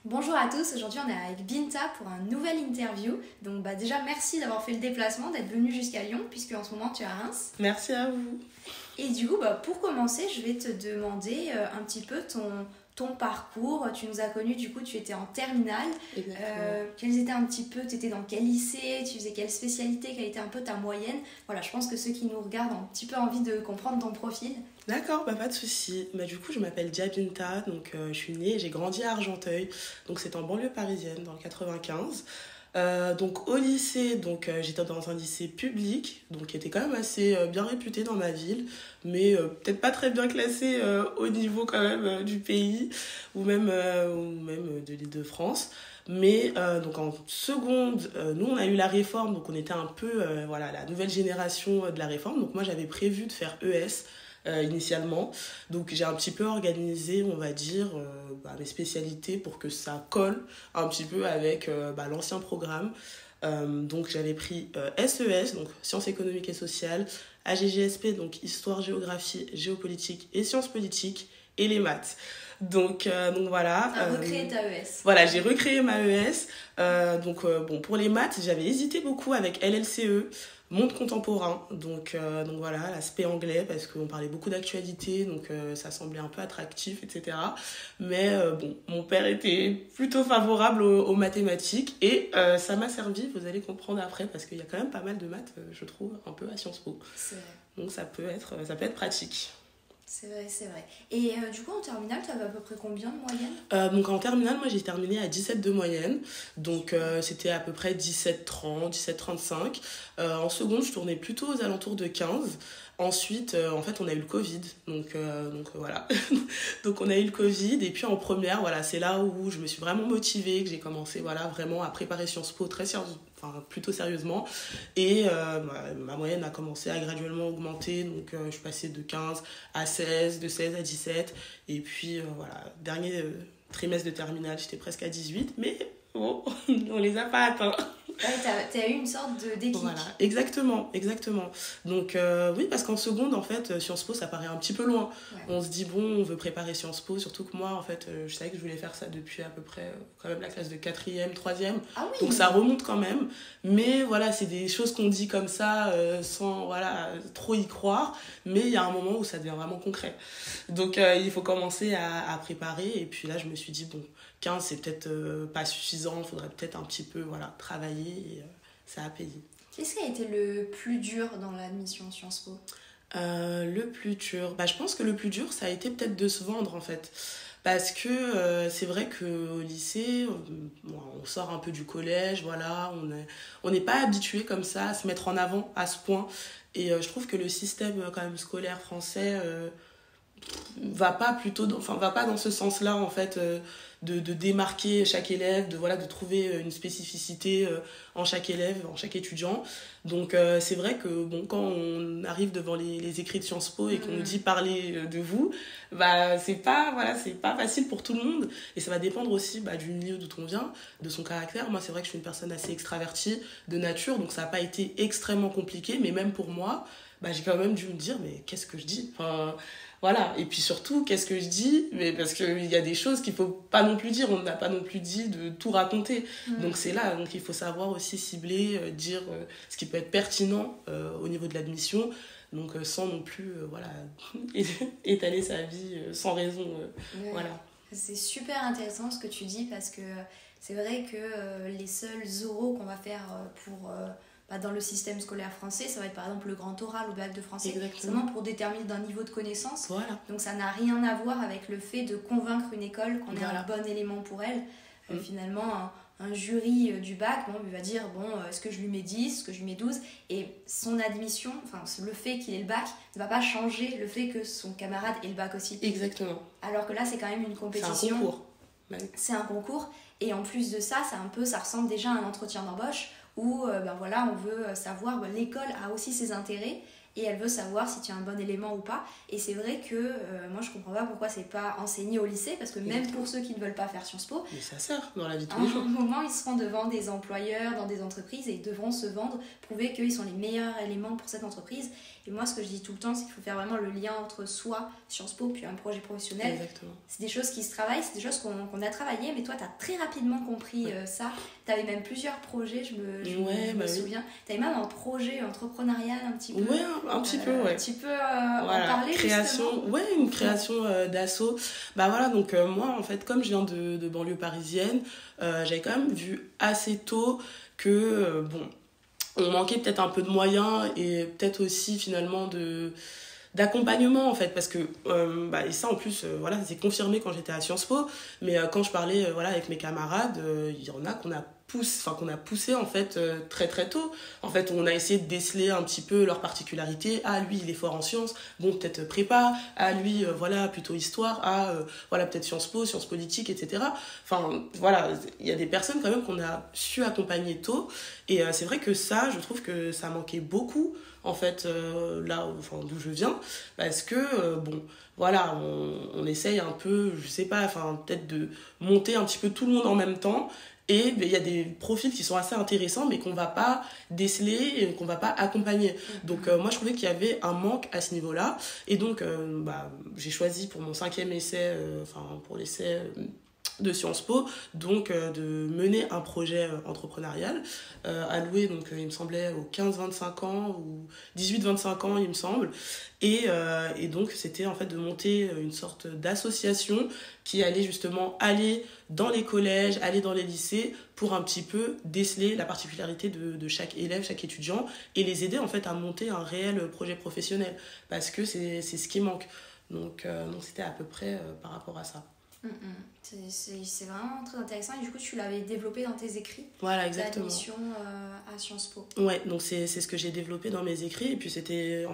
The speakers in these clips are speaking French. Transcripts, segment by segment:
Bonjour à tous, aujourd'hui on est avec Binta pour un nouvel interview. Donc déjà merci d'avoir fait le déplacement, d'être venu jusqu'à Lyon puisque en ce moment tu es à Reims. Merci à vous. Et du coup pour commencer je vais te demander un petit peu ton parcours. Tu nous as connus, du coup tu étais en terminale. Quels étaient un petit peu, tu étais dans quel lycée, tu faisais quelle spécialité, quelle était un peu ta moyenne? Voilà, je pense que ceux qui nous regardent ont un petit peu envie de comprendre ton profil. D'accord, pas de souci. Du coup, je m'appelle Binta, donc je suis née et j'ai grandi à Argenteuil, donc c'est en banlieue parisienne, dans le 95. Donc au lycée, j'étais dans un lycée public, donc qui était quand même assez bien réputé dans ma ville, mais peut-être pas très bien classé au niveau quand même du pays ou même de l'Île-de-France. Mais donc en seconde, nous on a eu la réforme, donc on était un peu la nouvelle génération de la réforme. Donc moi j'avais prévu de faire ES initialement. Donc j'ai un petit peu organisé, on va dire, mes spécialités pour que ça colle un petit peu avec l'ancien programme. Donc j'avais pris SES, donc sciences économiques et sociales, AGGSP, donc histoire, géographie, géopolitique et sciences politiques, et les maths. Donc voilà. Tu as recréé ta ES. Voilà, j'ai recréé ma ES. Pour les maths, j'avais hésité beaucoup avec LLCE, monde contemporain. Donc voilà, l'aspect anglais, parce qu'on parlait beaucoup d'actualité, donc ça semblait un peu attractif, etc. Mais mon père était plutôt favorable aux mathématiques et ça m'a servi, vous allez comprendre après, parce qu'il y a quand même pas mal de maths, je trouve, un peu à Sciences Po. Donc ça peut être pratique. C'est vrai. Et du coup, en terminale, tu avais à peu près combien de moyenne? Donc en terminale, moi j'ai terminé à 17 de moyenne. Donc c'était à peu près 17,30, 17,35. En seconde, je tournais plutôt aux alentours de 15. Ensuite, en fait, on a eu le Covid. Donc voilà. Donc on a eu le Covid. Et puis en première, voilà, c'est là où je me suis vraiment motivée, que j'ai commencé vraiment à préparer Sciences Po plutôt sérieusement. Et ma moyenne a commencé à graduellement augmenter. Donc je suis passée de 15 à 16, de 16 à 17. Et puis dernier trimestre de terminale, j'étais presque à 18. Mais bon, on les a pas atteints. Ouais, t'as eu une sorte de déclic. Voilà, exactement. Donc oui, parce qu'en seconde, en fait, Sciences Po, ça paraît un petit peu loin. Ouais. On se dit, on veut préparer Sciences Po, surtout que moi, en fait, je savais que je voulais faire ça depuis à peu près quand même la classe de 4e, 3e. Ah oui. Donc ça remonte quand même. Mais voilà, c'est des choses qu'on dit comme ça, sans trop y croire. Mais il y a un moment où ça devient vraiment concret. Donc il faut commencer à préparer. Et puis là, je me suis dit, 15, c'est peut-être pas suffisant, il faudrait peut-être un petit peu travailler et ça a payé. Qu'est-ce qui a été le plus dur dans l'admission Sciences Po? Le plus dur, je pense que le plus dur, ça a été peut-être de se vendre en fait. Parce que c'est vrai qu'au lycée, on sort un peu du collège, on n'est pas habitué comme ça à se mettre en avant à ce point. Et je trouve que le système quand même scolaire français va pas dans ce sens-là en fait, de démarquer chaque élève, de trouver une spécificité en chaque élève, en chaque étudiant. Donc c'est vrai que quand on arrive devant les écrits de Sciences Po et qu'on nous dit parler de vous, c'est pas facile pour tout le monde, et ça va dépendre aussi du milieu d'où on vient, de son caractère. Moi c'est vrai que je suis une personne assez extravertie de nature, donc ça n'a pas été extrêmement compliqué, mais même pour moi, j'ai quand même dû me dire mais qu'est-ce que je dis, voilà, et puis surtout, qu'est-ce que je dis? Mais parce qu'il y a des choses qu'il ne faut pas non plus dire, on n'a pas non plus dit de tout raconter. Donc c'est là, il faut savoir aussi cibler, dire ce qui peut être pertinent au niveau de l'admission, donc sans non plus étaler sa vie sans raison. Voilà. C'est super intéressant ce que tu dis, parce que c'est vrai que les seuls oraux qu'on va faire dans le système scolaire français, ça va être par exemple le grand oral ou le bac de français. Exactement. Seulement pour déterminer d'un niveau de connaissance. Voilà. Donc ça n'a rien à voir avec le fait de convaincre une école qu'on est un bon élément pour elle. Finalement, un jury du bac il va dire est-ce que je lui mets 10, est-ce que je lui mets 12, et son admission, le fait qu'il ait le bac ne va pas changer le fait que son camarade ait le bac aussi. Exactement. Alors que là c'est quand même une compétition. C'est un concours. C'est un concours, et en plus de ça, ça ressemble déjà à un entretien d'embauche où on veut savoir, l'école a aussi ses intérêts, et elle veut savoir si tu as un bon élément ou pas. Et c'est vrai que moi je comprends pas pourquoi c'est pas enseigné au lycée, parce que même pour ceux qui ne veulent pas faire Sciences Po, mais ça sert dans la vie de à tous les jours. un moment ils seront devant des employeurs, dans des entreprises, et ils devront se vendre, prouver qu'ils sont les meilleurs éléments pour cette entreprise. Et moi ce que je dis tout le temps, c'est qu'il faut faire vraiment le lien entre soi, Sciences Po, puis un projet professionnel. Exactement. C'est des choses qui se travaillent, c'est des choses qu'on a travaillées, mais toi tu as très rapidement compris ça. Tu avais même plusieurs projets, je me souviens. Tu avais même un projet entrepreneurial un petit peu. Ouais, un petit peu, ouais. Tu peux en parler création, justement. ouais, une création d'asso. Bah voilà, donc moi en fait, comme je viens de banlieue parisienne, j'avais quand même vu assez tôt que, bon, on manquait peut-être un peu de moyens et peut-être aussi finalement d'accompagnement en fait, parce que et ça en plus voilà, c'est confirmé quand j'étais à Sciences Po, mais quand je parlais voilà avec mes camarades, il y en a qu'on a poussé en fait très très tôt. En fait, on a essayé de déceler un petit peu leurs particularités. Ah, lui il est fort en sciences, bon peut-être prépa. Ah, lui voilà, plutôt histoire. Ah, voilà, peut-être Sciences Po, sciences politiques, etc. Enfin voilà, il y a des personnes quand même qu'on a su accompagner tôt, et c'est vrai que ça, je trouve que ça manquait beaucoup en fait là enfin, d'où je viens, parce que bon voilà, on essaye un peu, je sais pas, enfin peut-être de monter un petit peu tout le monde en même temps. Et il y a des profils qui sont assez intéressants, mais qu'on va pas déceler et qu'on va pas accompagner. Donc moi, je trouvais qu'il y avait un manque à ce niveau-là. Et donc, j'ai choisi pour mon 5e essai, pour l'essai de Sciences Po, donc de mener un projet entrepreneurial alloué, donc il me semblait aux 15-25 ans ou 18-25 ans, il me semble. Et donc c'était en fait de monter une sorte d'association qui allait justement aller dans les collèges, aller dans les lycées pour un petit peu déceler la particularité de chaque élève, chaque étudiant, et les aider en fait à monter un réel projet professionnel, parce que c'est ce qui manque. Donc c'était à peu près par rapport à ça. C'est vraiment très intéressant, et du coup tu l'avais développé dans tes écrits. Voilà, exactement. L'admission à Sciences Po. Ouais, donc c'est ce que j'ai développé dans mes écrits, et puis c'était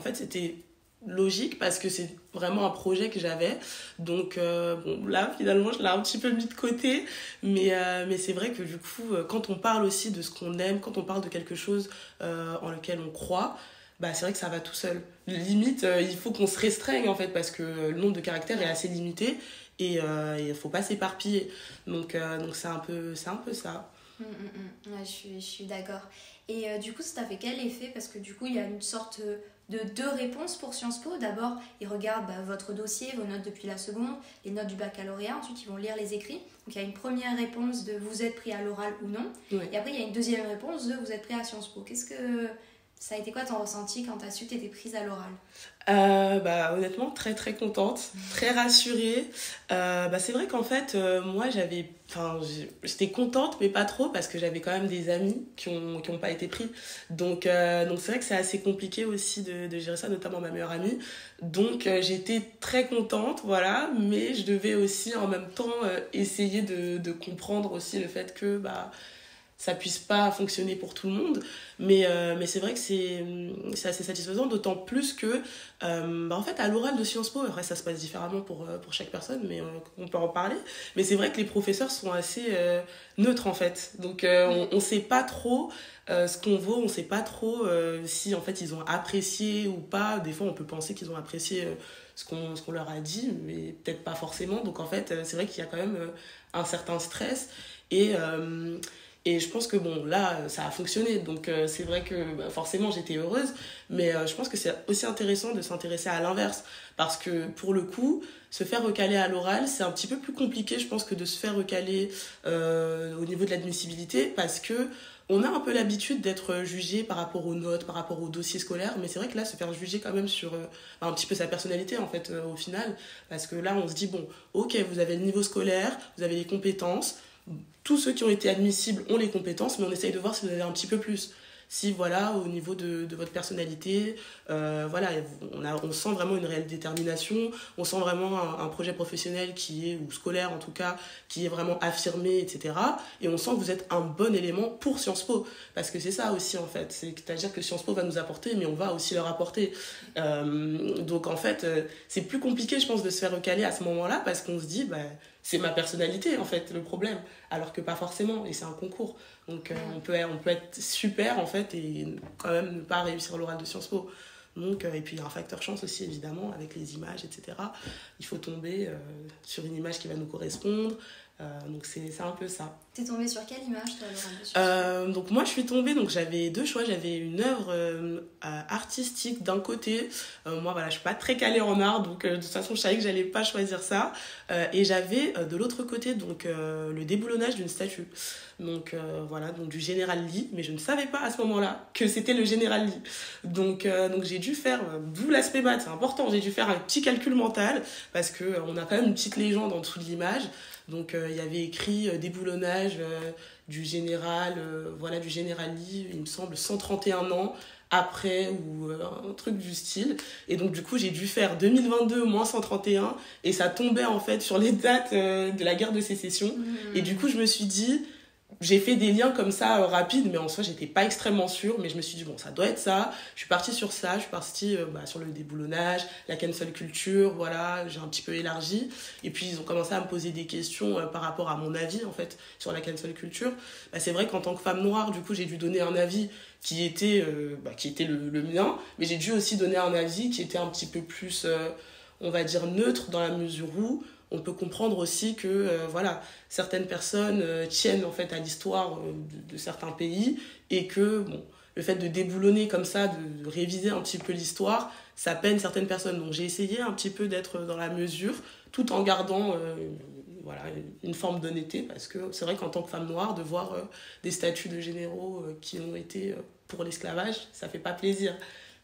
logique parce que c'est vraiment un projet que j'avais. Donc bon, là finalement je l'ai un petit peu mis de côté, mais c'est vrai que du coup quand on parle aussi de ce qu'on aime, quand on parle de quelque chose en lequel on croit, bah c'est vrai que ça va tout seul. Limite il faut qu'on se restreigne en fait, parce que le nombre de caractères est assez limité, et il faut pas s'éparpiller. Donc c'est un peu ça. Ouais, je suis d'accord. Et du coup, ça t'a fait quel effet? Parce que du coup, il y a une sorte de deux réponses pour Sciences Po. D'abord, ils regardent votre dossier, vos notes depuis la seconde, les notes du baccalauréat. Ensuite, ils vont lire les écrits. Donc, il y a une première réponse de vous êtes pris à l'oral ou non. Ouais. Et après, il y a une deuxième réponse de vous êtes pris à Sciences Po. Ça a été quoi ton ressenti quand tu as su que tu étais prise à l'oral? Honnêtement, très très contente, très rassurée. C'est vrai qu'en fait, moi j'étais contente, mais pas trop, parce que j'avais quand même des amis qui ont pas été pris. Donc c'est vrai que c'est assez compliqué aussi de gérer ça, notamment ma meilleure amie. Donc j'étais très contente, voilà, mais je devais aussi en même temps essayer de comprendre aussi le fait que ça puisse pas fonctionner pour tout le monde, mais c'est vrai que c'est assez satisfaisant, d'autant plus que en fait à l'oral de Sciences Po, après ça se passe différemment pour chaque personne, mais on peut en parler, mais c'est vrai que les professeurs sont assez neutres en fait, donc on sait pas trop ce qu'on vaut, on sait pas trop si en fait ils ont apprécié ou pas. Des fois on peut penser qu'ils ont apprécié ce qu'on leur a dit, mais peut-être pas forcément. Donc en fait c'est vrai qu'il y a quand même un certain stress, et je pense que bon, là, ça a fonctionné. Donc, c'est vrai que forcément, j'étais heureuse. Mais je pense que c'est aussi intéressant de s'intéresser à l'inverse. Parce que pour le coup, se faire recaler à l'oral, c'est un petit peu plus compliqué, je pense, que de se faire recaler au niveau de l'admissibilité. Parce que on a un peu l'habitude d'être jugé par rapport aux notes, par rapport au dossier scolaire. Mais c'est vrai que là, se faire juger quand même sur un petit peu sa personnalité, en fait, au final. Parce que là, on se dit, bon, ok, vous avez le niveau scolaire, vous avez les compétences. Tous ceux qui ont été admissibles ont les compétences, mais on essaye de voir si vous avez un petit peu plus. Si, voilà, au niveau de votre personnalité, voilà, on sent vraiment une réelle détermination, on sent vraiment un projet professionnel ou scolaire en tout cas, qui est vraiment affirmé, etc. Et on sent que vous êtes un bon élément pour Sciences Po. Parce que c'est ça aussi, en fait. C'est-à-dire que Sciences Po va nous apporter, mais on va aussi leur apporter. Donc, en fait, c'est plus compliqué, je pense, de se faire recaler à ce moment-là, parce qu'on se dit, c'est ma personnalité, en fait, le problème. Alors que pas forcément, et c'est un concours. Donc on peut être super, en fait, et quand même ne pas réussir l'oral de Sciences Po. Donc, et puis il y a un facteur chance aussi, évidemment, avec les images, etc. Il faut tomber sur une image qui va nous correspondre. Donc c'est un peu ça. T'es tombée sur quelle image, toi, Laura? Donc moi je suis tombée, donc j'avais deux choix. J'avais une œuvre artistique d'un côté. Moi voilà, je suis pas très calée en art, donc de toute façon je savais que j'allais pas choisir ça. Et j'avais de l'autre côté donc le déboulonnage d'une statue. Donc voilà, donc du général Lee, mais je ne savais pas à ce moment-là que c'était le général Lee. Donc j'ai dû faire, d'où l'aspect maths, c'est important, j'ai dû faire un petit calcul mental parce que on a quand même une petite légende en dessous de l'image. Donc il y avait écrit déboulonnage du général Lee, il me semble 131 ans après ou un truc du style. Et donc du coup j'ai dû faire 2022 moins 131 et ça tombait en fait sur les dates de la guerre de sécession. Et du coup je me suis dit, j'ai fait des liens comme ça rapides, mais en soi j'étais pas extrêmement sûre, mais je me suis dit bon ça doit être ça. Je suis partie sur ça, je suis partie sur le déboulonnage, la cancel culture, voilà, j'ai un petit peu élargi. Et puis ils ont commencé à me poser des questions par rapport à mon avis en fait sur la cancel culture. C'est vrai qu'en tant que femme noire, du coup j'ai dû donner un avis qui était le mien, mais j'ai dû aussi donner un avis qui était un petit peu plus on va dire neutre, dans la mesure où on peut comprendre aussi que certaines personnes tiennent en fait à l'histoire de certains pays et que bon, le fait de déboulonner comme ça, de réviser un petit peu l'histoire, ça peine certaines personnes. Donc j'ai essayé un petit peu d'être dans la mesure tout en gardant une forme d'honnêteté, parce que c'est vrai qu'en tant que femme noire, de voir des statues de généraux qui ont été pour l'esclavage, ça fait pas plaisir.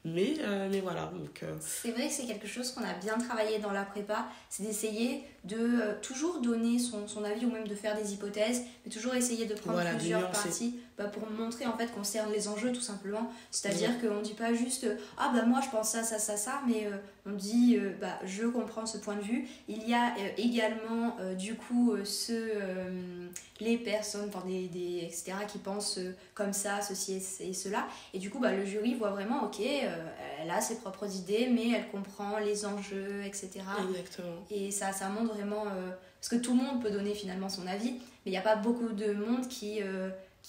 Mais voilà. Donc, c'est vrai que c'est quelque chose qu'on a bien travaillé dans la prépa, c'est d'essayer de toujours donner son avis ou même de faire des hypothèses, mais toujours essayer de prendre plusieurs parties pour montrer en fait qu'on cerne les enjeux tout simplement. C'est-à-dire qu'on ne dit pas juste moi je pense ça, mais on dit je comprends ce point de vue. Il y a également du coup les personnes, etc. qui pensent comme ça, ceci et cela. Et du coup le jury voit vraiment ok, elle a ses propres idées, mais elle comprend les enjeux, etc. Exactement. Et ça montre vraiment parce que tout le monde peut donner finalement son avis, mais il n'y a pas beaucoup de monde qui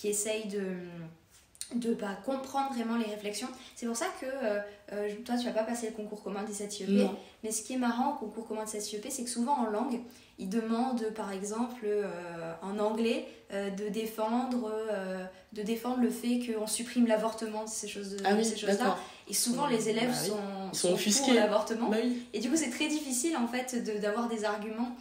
essaye de comprendre vraiment les réflexions. C'est pour ça que toi tu vas pas passer le concours commun des 7 IEP, mais ce qui est marrant au concours commun des 7 IEP, c'est que souvent en langue ils demandent par exemple en anglais de défendre le fait qu'on supprime l'avortement, ces choses-là. Et souvent les élèves sont offusqués pour l'avortement. Et du coup c'est très difficile en fait d'avoir des arguments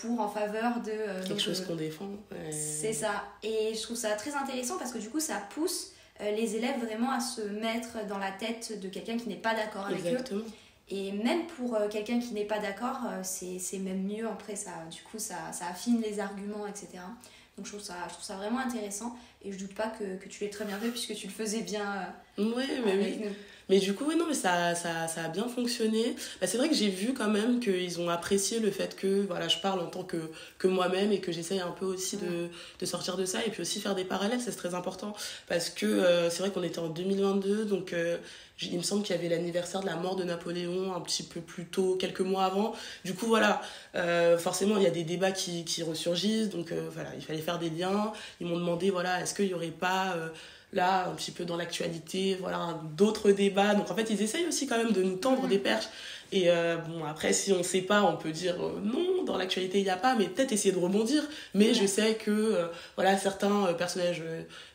pour en faveur de quelque chose qu'on défend. C'est ça. Et je trouve ça très intéressant parce que du coup ça pousse les élèves vraiment à se mettre dans la tête de quelqu'un qui n'est pas d'accord avec eux. Et même pour quelqu'un qui n'est pas d'accord, c'est même mieux. Après, ça affine les arguments, etc. Donc je trouve ça vraiment intéressant. Et je doute pas que tu l'aies très bien fait puisque tu le faisais bien avec nous. Mais du coup, ça a bien fonctionné. C'est vrai que j'ai vu quand même qu'ils ont apprécié le fait que je parle en tant que moi-même et que j'essaye un peu aussi de sortir de ça et puis aussi faire des parallèles, c'est très important. Parce que c'est vrai qu'on était en 2022, donc il me semble qu'il y avait l'anniversaire de la mort de Napoléon un petit peu plus tôt, quelques mois avant. Du coup, forcément, il y a des débats qui ressurgissent. Donc il fallait faire des liens. Ils m'ont demandé, est-ce qu'il n'y aurait pas... là, un petit peu dans l'actualité, d'autres débats. Donc en fait, ils essayent aussi quand même de nous tendre des perches. Et après, si on ne sait pas, on peut dire non, dans l'actualité, il n'y a pas, mais peut-être essayer de rebondir. Mais je sais que certains personnages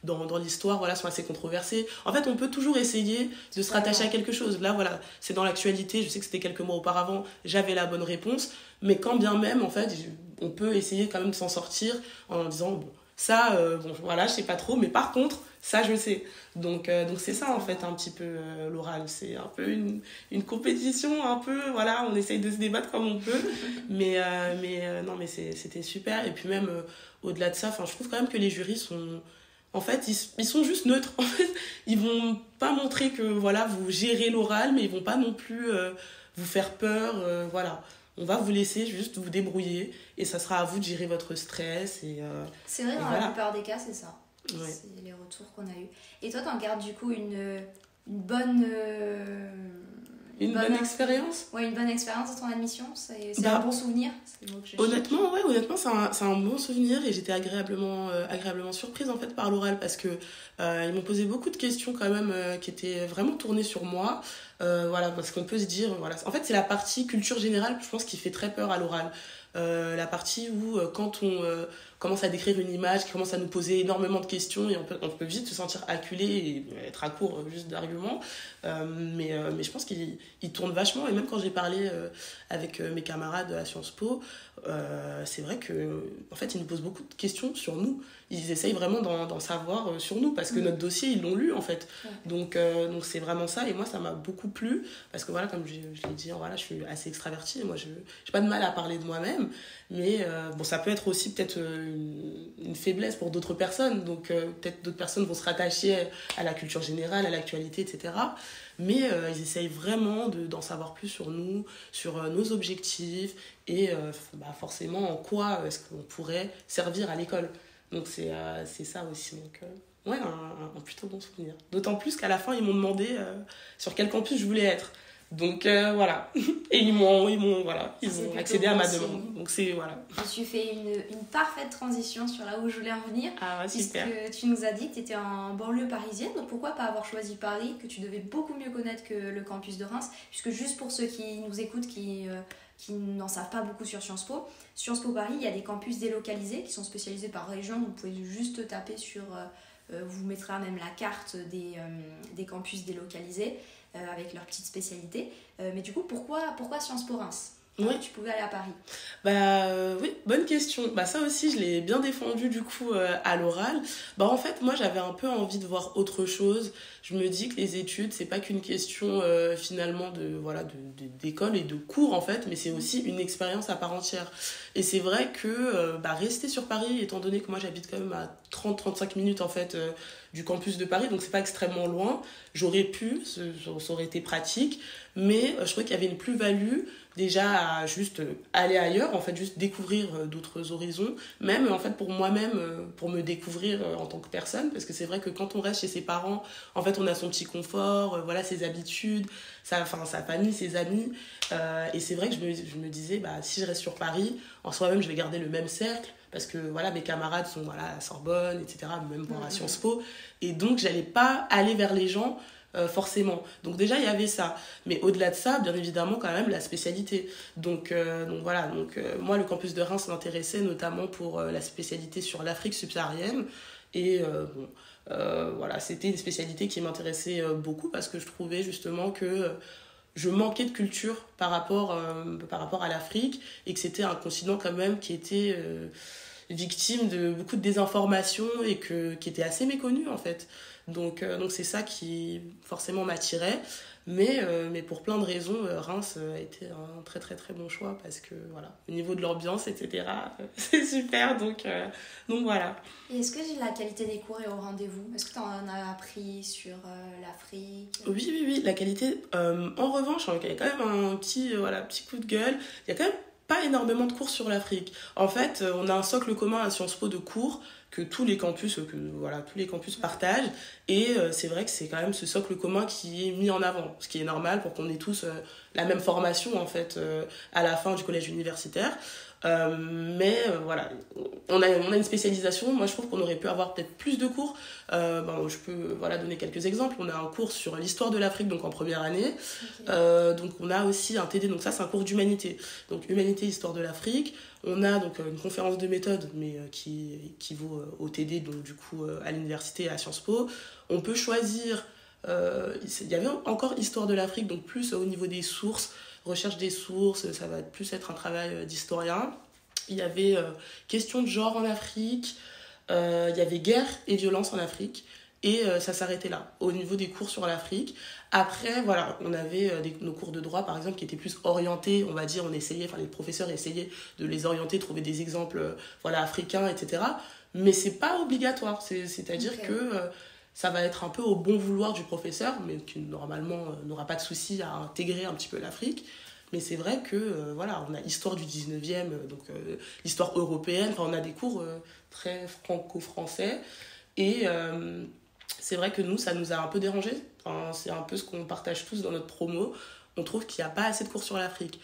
dans l'histoire sont assez controversés. En fait, on peut toujours essayer de se rattacher à quelque chose. Là, c'est dans l'actualité. Je sais que c'était quelques mois auparavant, j'avais la bonne réponse. Mais quand bien même, en fait, on peut essayer quand même de s'en sortir en disant ça, je sais pas trop, mais par contre, ça, je sais. Donc c'est ça, en fait, un petit peu l'oral. C'est un peu une compétition, un peu, on essaye de se débattre comme on peut. mais c'était super. Et puis même, au-delà de ça, je trouve quand même que les jurys sont... En fait, ils sont juste neutres. En fait, ils vont pas montrer que, vous gérez l'oral, mais ils vont pas non plus vous faire peur, On va vous laisser juste vous débrouiller et ça sera à vous de gérer votre stress. C'est vrai, dans la plupart des cas, c'est ça. Ouais. C'est les retours qu'on a eus. Et toi, t'en gardes du coup une bonne Une bonne expérience. Ouais, une bonne expérience de ton admission. C'est un bon souvenir. Honnêtement, c'est un bon souvenir et j'étais agréablement surprise en fait par l'oral parce que ils m'ont posé beaucoup de questions quand même qui étaient vraiment tournées sur moi. Voilà, parce qu'on peut se dire, voilà. En fait, c'est la partie culture générale, je pense, qui fait très peur à l'oral. La partie où quand on commence à décrire une image, qui commence à nous poser énormément de questions et on peut vite se sentir acculé et être à court juste d'arguments. Mais je pense qu'il tourne vachement et même quand j'ai parlé avec mes camarades à Sciences Po, c'est vrai que en fait ils nous posent beaucoup de questions sur nous. Ils essayent vraiment d'en savoir sur nous parce que notre dossier ils l'ont lu en fait. Donc c'est vraiment ça et moi ça m'a beaucoup plu parce que voilà, comme je l'ai dit, voilà, je suis assez extravertie et moi j'ai pas de mal à parler de moi-même, mais bon, ça peut être aussi peut-être une faiblesse pour d'autres personnes, donc peut-être d'autres personnes vont se rattacher à la culture générale, à l'actualité, etc. Mais ils essayent vraiment d'en savoir plus sur nous, sur nos objectifs et forcément en quoi est-ce qu'on pourrait servir à l'école. Donc c'est ça aussi. Donc ouais, un plutôt bon souvenir. D'autant plus qu'à la fin, ils m'ont demandé sur quel campus je voulais être. Donc voilà. Et ils m'ont accédé à ma demande. Donc c'est voilà. Je me suis fait une parfaite transition sur là où je voulais en venir. Ah ouais, super. Puisque tu nous as dit que tu étais en banlieue parisienne, donc pourquoi pas avoir choisi Paris, que tu devais beaucoup mieux connaître que le campus de Reims, puisque juste pour ceux qui nous écoutent, qui n'en savent pas beaucoup sur Sciences Po Paris, il y a des campus délocalisés qui sont spécialisés par région. Vous pouvez juste taper sur, vous mettra même la carte des campus délocalisés avec leurs petites spécialités. Mais du coup, pourquoi Sciences Po Reims ? Oui. Tu pouvais aller à Paris. Oui, bonne question. Ça aussi, je l'ai bien défendu du coup à l'oral. En fait, moi, j'avais un peu envie de voir autre chose. Je me dis que les études, c'est pas qu'une question finalement d'école et de cours en fait, mais c'est aussi une expérience à part entière. Et c'est vrai que rester sur Paris, étant donné que moi j'habite quand même à 30-35 minutes en fait du campus de Paris, donc c'est pas extrêmement loin, j'aurais pu, ça aurait été pratique, mais je trouvais qu'il y avait une plus-value déjà à juste aller ailleurs, en fait juste découvrir d'autres horizons, même en fait pour moi-même, pour me découvrir en tant que personne, parce que c'est vrai que quand on reste chez ses parents, en fait on a son petit confort, voilà, ses habitudes, sa famille, ses amis, et c'est vrai que je me disais, si je reste sur Paris, en soi-même je vais garder le même cercle, parce que voilà, mes camarades sont à Sorbonne, etc., même à Sciences Po, et donc j'allais pas aller vers les gens forcément. Donc déjà il y avait ça, mais au-delà de ça, bien évidemment quand même la spécialité. Donc voilà, moi le campus de Reims m'intéressait notamment pour la spécialité sur l'Afrique subsaharienne et voilà, c'était une spécialité qui m'intéressait beaucoup parce que je trouvais justement que je manquais de culture par rapport à l'Afrique et que c'était un continent quand même qui était victime de beaucoup de désinformation et qui était assez méconnu en fait. Donc c'est ça qui forcément m'attirait, mais pour plein de raisons, Reims a été un très très très bon choix parce que voilà, au niveau de l'ambiance, etc., c'est super, donc voilà. Et est-ce que la qualité des cours est au rendez-vous ? Est-ce que tu en as appris sur l'Afrique ? Oui, la qualité, en revanche, il y a quand même un petit coup de gueule, il y a quand même pas énormément de cours sur l'Afrique. En fait, on a un socle commun à Sciences Po de cours que tous les campus partagent, et c'est vrai que c'est quand même ce socle commun qui est mis en avant, ce qui est normal pour qu'on ait tous la même formation en fait à la fin du collège universitaire. Mais voilà, on a une spécialisation. Moi je trouve qu'on aurait pu avoir peut-être plus de cours. Je peux donner quelques exemples. On a un cours sur l'histoire de l'Afrique, donc en première année. Okay. Donc on a aussi un TD, donc ça c'est un cours d'humanité, donc humanité, histoire de l'Afrique. On a donc une conférence de méthode, mais qui vaut au TD, donc du coup à l'université à Sciences Po. On peut choisir, il y avait encore histoire de l'Afrique, donc plus au niveau des sources, recherche des sources, ça va plus être un travail d'historien. Il y avait question de genre en Afrique, il y avait guerre et violence en Afrique, et ça s'arrêtait là, au niveau des cours sur l'Afrique. Après, voilà, on avait nos cours de droit, par exemple, qui étaient plus orientés, on va dire, les professeurs essayaient de les orienter, trouver des exemples africains, etc. Mais c'est pas obligatoire, c'est-à-dire okay. que ça va être un peu au bon vouloir du professeur, mais qui normalement n'aura pas de souci à intégrer un petit peu l'Afrique. Mais c'est vrai que, on a l'histoire du 19e, donc l'histoire européenne, on a des cours très franco-français. Et c'est vrai que nous, ça nous a un peu dérangé. C'est un peu ce qu'on partage tous dans notre promo. on trouve qu'il n'y a pas assez de cours sur l'Afrique.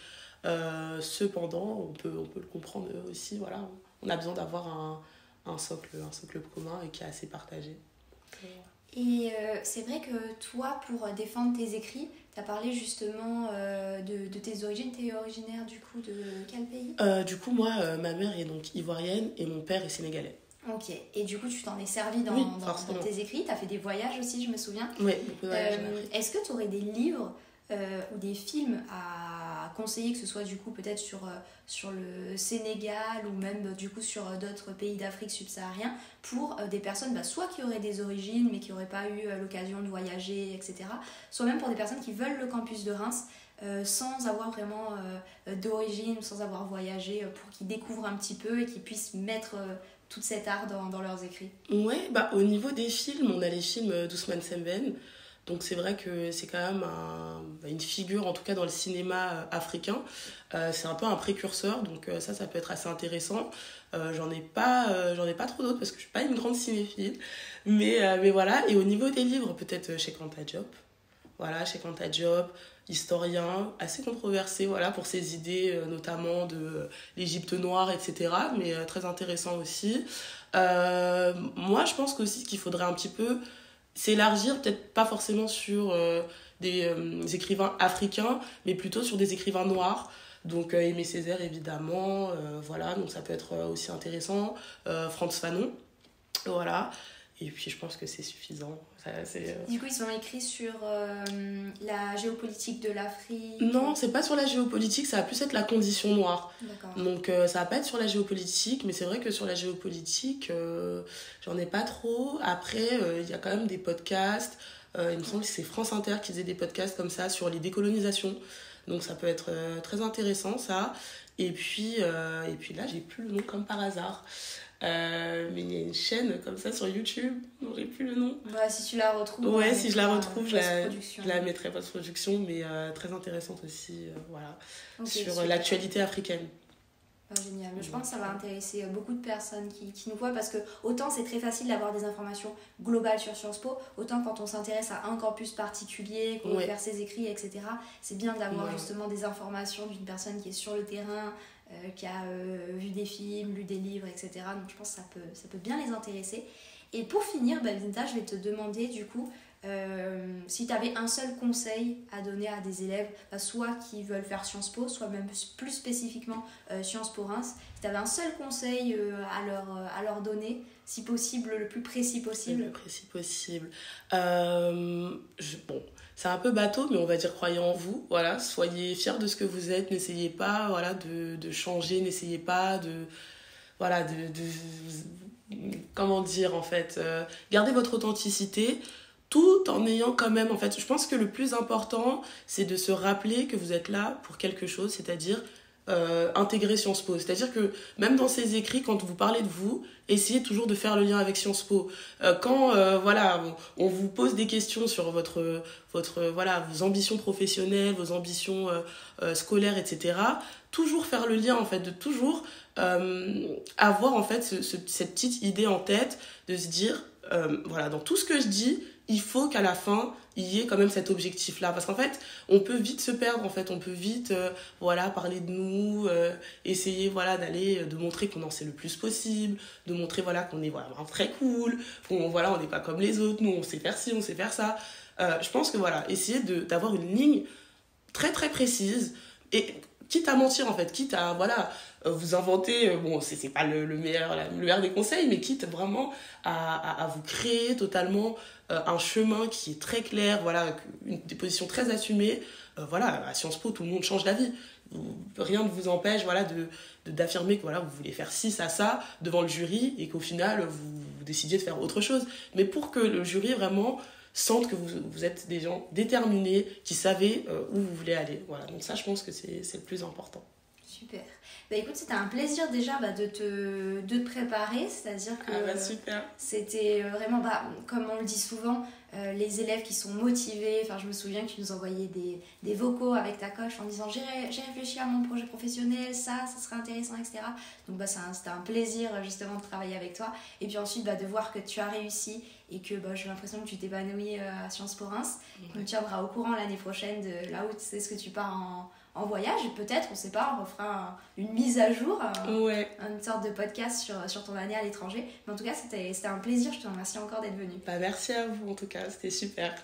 Cependant, on peut le comprendre aussi, voilà, on a besoin d'avoir un socle commun et qui est assez partagé. Et c'est vrai que toi, pour défendre tes écrits, tu as parlé justement de tes origines. Tu es originaire du coup de quel pays ? Du coup, moi, ma mère est donc ivoirienne et mon père est sénégalais. Ok, et du coup, tu t'en es servi dans tes écrits. Tu as fait des voyages aussi, je me souviens. Oui, beaucoup de voyages. Est-ce que tu aurais des livres ou des films à conseiller, que ce soit du coup peut-être sur le Sénégal ou même du coup sur d'autres pays d'Afrique subsaharienne, pour des personnes soit qui auraient des origines mais qui n'auraient pas eu l'occasion de voyager, etc. Soit même pour des personnes qui veulent le campus de Reims sans avoir vraiment d'origine, sans avoir voyagé, pour qu'ils découvrent un petit peu et qu'ils puissent mettre tout cet art dans leurs écrits. Ouais, au niveau des films, on a les films d'Ousmane Sembène. Donc c'est vrai que c'est quand même une figure, en tout cas dans le cinéma africain. C'est un peu un précurseur, donc ça peut être assez intéressant. J'en ai pas trop d'autres parce que je suis pas une grande cinéphile. Mais voilà, et au niveau des livres, peut-être Cheikh Anta Diop. Voilà, Cheikh Anta Diop, historien, assez controversé voilà, pour ses idées, notamment de l'Égypte noire, etc. Mais très intéressant aussi. Moi, je pense qu'aussi qu'il faudrait un petit peu s'élargir, peut-être pas forcément sur des écrivains africains, mais plutôt sur des écrivains noirs. Donc Aimé Césaire, évidemment, voilà, donc ça peut être aussi intéressant. Frantz Fanon, voilà. Et puis je pense que c'est suffisant. Du coup, ils sont écrits sur la géopolitique de l'Afrique. Non, c'est pas sur la géopolitique, ça va plus être la condition noire. D'accord. Donc ça va pas être sur la géopolitique, mais c'est vrai que sur la géopolitique, j'en ai pas trop. Après, il y a quand même des podcasts. Il me semble que c'est France Inter qui faisait des podcasts comme ça sur les décolonisations. Donc ça peut être très intéressant, ça. Et puis là, j'ai plus le nom comme par hasard. Mais il y a une chaîne comme ça sur YouTube, dont j'ai plus le nom. Si tu la retrouves. Ouais, si je la retrouve, je la mettrai post-production, mais très intéressante aussi, voilà, okay, sur l'actualité africaine. Génial, je pense que ça va intéresser beaucoup de personnes qui nous voient, parce que autant c'est très facile d'avoir des informations globales sur Sciences Po, autant quand on s'intéresse à un campus particulier, qu'on veut faire ses écrits, etc., c'est bien d'avoir justement des informations d'une personne qui est sur le terrain, qui a vu des films, lu des livres, etc. Donc je pense que ça peut bien les intéresser. Et pour finir, Binta, je vais te demander du coup si tu avais un seul conseil à donner à des élèves, soit qui veulent faire Sciences Po, soit même plus spécifiquement Sciences Po Reims, si tu avais un seul conseil à leur donner, si possible, le plus précis possible. Le plus précis possible. Bon, c'est un peu bateau, mais on va dire croyez en vous. Voilà, soyez fiers de ce que vous êtes. N'essayez pas voilà, de changer, n'essayez pas de comment dire en fait. Gardez votre authenticité, tout en ayant quand même, en fait, je pense que le plus important, c'est de se rappeler que vous êtes là pour quelque chose, c'est-à-dire intégrer Sciences Po. C'est-à-dire que même dans ces écrits, quand vous parlez de vous, essayez toujours de faire le lien avec Sciences Po. Quand on vous pose des questions sur votre vos ambitions professionnelles, vos ambitions scolaires, etc., toujours faire le lien, en fait, de toujours avoir en fait cette petite idée en tête de se dire dans tout ce que je dis, il faut qu'à la fin il y ait quand même cet objectif là, parce qu'en fait on peut vite se perdre, en fait on peut vite parler de nous, essayer d'aller de montrer qu'on en sait le plus possible, de montrer qu'on est très cool, on n'est pas comme les autres, nous on sait faire ci, on sait faire ça. Je pense que essayer d'avoir une ligne très très précise, et quitte à mentir, en fait, quitte à vous inventer, c'est pas le meilleur des conseils, mais quitte vraiment à vous créer totalement un chemin qui est très clair, des positions très assumées. À Sciences Po, tout le monde change d'avis. Rien ne vous empêche d'affirmer que vous voulez faire ci, ça devant le jury, et qu'au final vous décidiez de faire autre chose. Mais pour que le jury vraiment sente que vous êtes des gens déterminés, qui savent où vous voulez aller. Donc ça, je pense que c'est le plus important. Super. Bah écoute, c'était un plaisir déjà de te préparer, c'est-à-dire que super. C'était vraiment, comme on le dit souvent, les élèves qui sont motivés. Enfin, je me souviens que tu nous envoyais des vocaux avec ta coach en disant j'ai réfléchi à mon projet professionnel, ça serait intéressant, etc. Donc c'était un plaisir justement de travailler avec toi. Et puis ensuite de voir que tu as réussi et que j'ai l'impression que tu t'épanouis à Sciences Po Reims. On te tiendra au courant l'année prochaine de là où c'est ce que tu pars en voyage, et peut-être, on sait pas, on refera une mise à jour, une sorte de podcast sur ton année à l'étranger. Mais en tout cas, c'était un plaisir, je te remercie encore d'être venu. Merci à vous en tout cas, c'était super.